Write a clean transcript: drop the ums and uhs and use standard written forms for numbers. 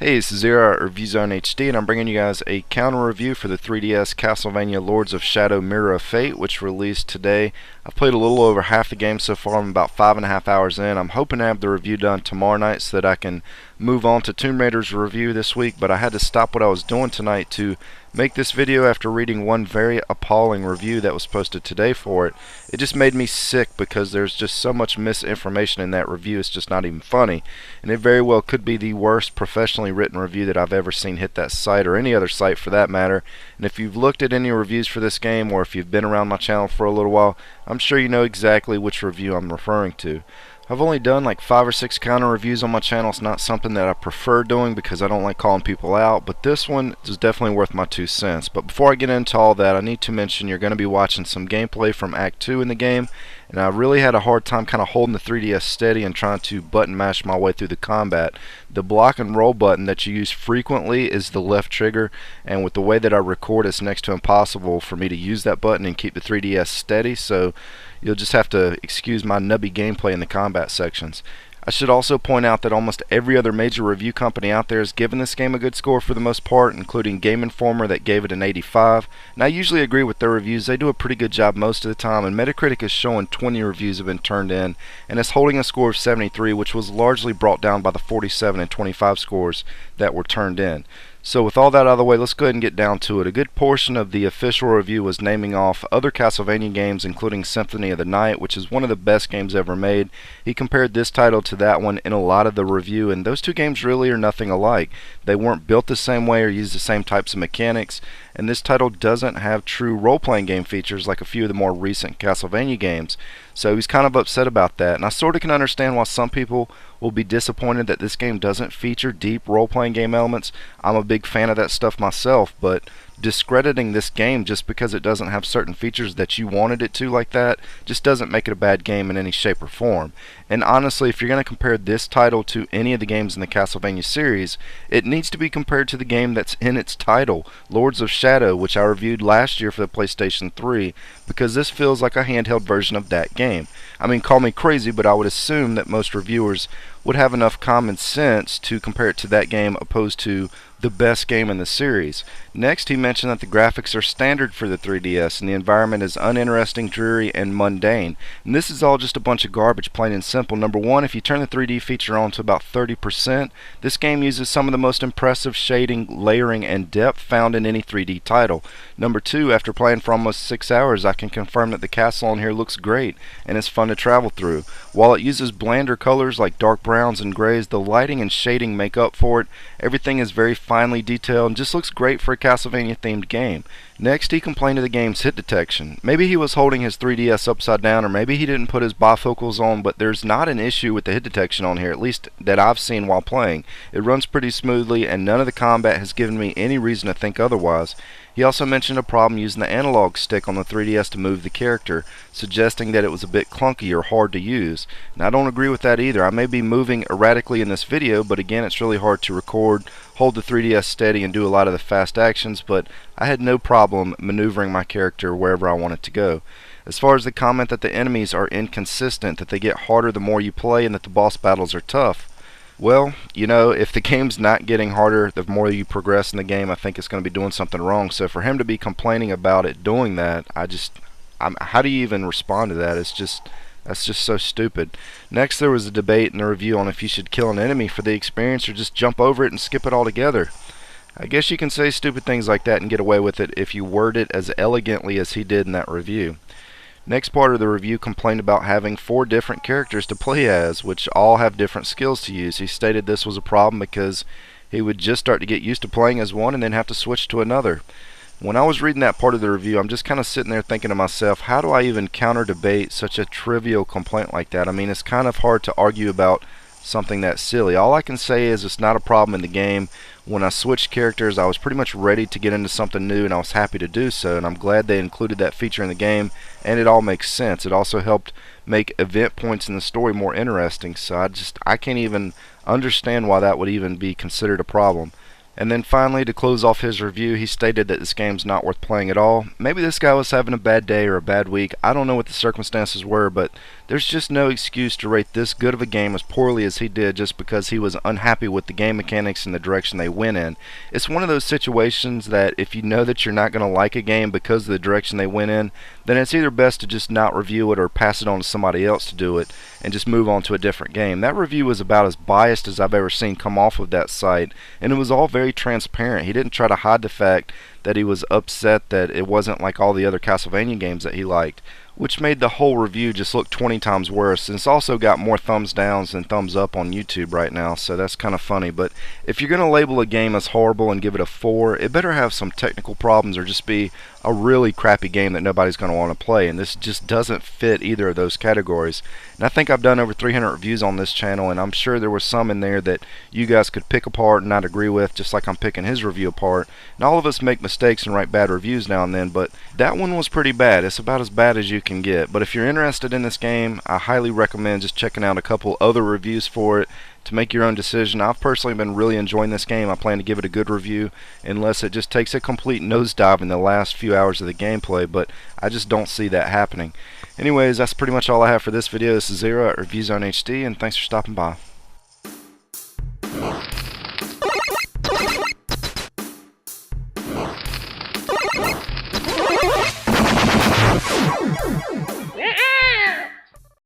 Hey, this is Zero at ReviewZoneHD, and I'm bringing you guys a counter review for the 3DS Castlevania Lords of Shadow Mirror of Fate, which released today. I've played a little over half the game so far. I'm about 5.5 hours in. I'm hoping to have the review done tomorrow night so that I can move on to Tomb Raider's review this week, but I had to stop what I was doing tonight to make this video after reading one very appalling review that was posted today for it. It just made me sick because there's just so much misinformation in that review. It's just not even funny, and it very well could be the worst professionally written review that I've ever seen hit that site, or any other site for that matter. And if you've looked at any reviews for this game, or if you've been around my channel for a little while, I'm sure you know exactly which review I'm referring to. I've only done like 5 or 6 counter reviews on my channel. It's not something that I prefer doing because I don't like calling people out, but this one is definitely worth my 2 cents. But before I get into all that, I need to mention you're going to be watching some gameplay from Act 2 in the game, and I really had a hard time kind of holding the 3DS steady and trying to button mash my way through the combat. The block and roll button that you use frequently is the left trigger, and with the way that I record, it's next to impossible for me to use that button and keep the 3DS steady, so you'll just have to excuse my nubby gameplay in the combat sections. I should also point out that almost every other major review company out there has given this game a good score for the most part, including Game Informer that gave it an 85. And I usually agree with their reviews. They do a pretty good job most of the time, and Metacritic is showing 20 reviews have been turned in, and it's holding a score of 73, which was largely brought down by the 47 and 25 scores that were turned in. So with all that out of the way, let's go ahead and get down to it. A good portion of the official review was naming off other Castlevania games, including Symphony of the Night, which is one of the best games ever made. He compared this title to that one in a lot of the review, and those two games really are nothing alike. They weren't built the same way or used the same types of mechanics, and this title doesn't have true role-playing game features like a few of the more recent Castlevania games. So he's kind of upset about that, and I sort of can understand why some people will be disappointed that this game doesn't feature deep role-playing game elements. I'm a big fan of that stuff myself, but discrediting this game just because it doesn't have certain features that you wanted it to like that just doesn't make it a bad game in any shape or form. And honestly, if you're going to compare this title to any of the games in the Castlevania series, it needs to be compared to the game that's in its title, Lords of Shadow, which I reviewed last year for the PlayStation 3, because this feels like a handheld version of that game. I mean, call me crazy, but I would assume that most reviewers would have enough common sense to compare it to that game opposed to the best game in the series. Next, he mentioned that the graphics are standard for the 3DS and the environment is uninteresting, dreary, and mundane. And this is all just a bunch of garbage, plain and simple. Number one, if you turn the 3D feature on to about 30%, this game uses some of the most impressive shading, layering, and depth found in any 3D title. Number two, after playing for almost 6 hours, I can confirm that the castle on here looks great and is fun to travel through. While it uses blander colors like dark browns and grays, the lighting and shading make up for it. Everything is very finely detailed and just looks great for a Castlevania themed game. Next, he complained of the game's hit detection. Maybe he was holding his 3DS upside down, or maybe he didn't put his bifocals on, but there's not an issue with the hit detection on here, at least that I've seen while playing. It runs pretty smoothly, and none of the combat has given me any reason to think otherwise. He also mentioned a problem using the analog stick on the 3DS to move the character, suggesting that it was a bit clunky or hard to use. And I don't agree with that either. I may be moving erratically in this video, but again, it's really hard to record, hold the 3DS steady, and do a lot of the fast actions, but I had no problem maneuvering my character wherever I wanted to go. As far as the comment that the enemies are inconsistent, that they get harder the more you play, and that the boss battles are tough, well, you know, if the game's not getting harder the more you progress in the game, I think it's going to be doing something wrong. So for him to be complaining about it doing that, how do you even respond to that? That's just so stupid. Next, there was a debate in the review on if you should kill an enemy for the experience or just jump over it and skip it altogether. I guess you can say stupid things like that and get away with it if you word it as elegantly as he did in that review. Next part of the review complained about having 4 different characters to play as, which all have different skills to use. He stated this was a problem because he would just start to get used to playing as one and then have to switch to another. When I was reading that part of the review, I'm just kind of sitting there thinking to myself, how do I even counter debate such a trivial complaint like that? I mean, it's kind of hard to argue about something that silly. All I can say is it's not a problem in the game. When I switched characters, I was pretty much ready to get into something new, and I was happy to do so, and I'm glad they included that feature in the game, and it all makes sense. It also helped make event points in the story more interesting, so I can't even understand why that would even be considered a problem. And then finally, to close off his review, he stated that this game's not worth playing at all. Maybe this guy was having a bad day or a bad week. I don't know what the circumstances were, but There's just no excuse to rate this good of a game as poorly as he did just because he was unhappy with the game mechanics and the direction they went in. It's one of those situations that if you know that you're not going to like a game because of the direction they went in, then it's either best to just not review it or pass it on to somebody else to do it and just move on to a different game. That review was about as biased as I've ever seen come off of that site, and it was all very transparent. He didn't try to hide the fact that he was upset that it wasn't like all the other Castlevania games that he liked, which made the whole review just look 20 times worse. And it's also got more thumbs downs than thumbs up on YouTube right now, so that's kind of funny. But if you're going to label a game as horrible and give it a 4, it better have some technical problems or just be a really crappy game that nobody's going to want to play, and this just doesn't fit either of those categories. And I think I've done over 300 reviews on this channel, and I'm sure there were some in there that you guys could pick apart and not agree with, just like I'm picking his review apart. And all of us make mistakes and write bad reviews now and then, but that one was pretty bad. It's about as bad as you can get. But if you're interested in this game, I highly recommend just checking out a couple other reviews for it to make your own decision. I've personally been really enjoying this game. I plan to give it a good review unless it just takes a complete nosedive in the last few hours of the gameplay, but I just don't see that happening. Anyways, that's pretty much all I have for this video. This is Zero at ReviewZoneHD, and thanks for stopping by.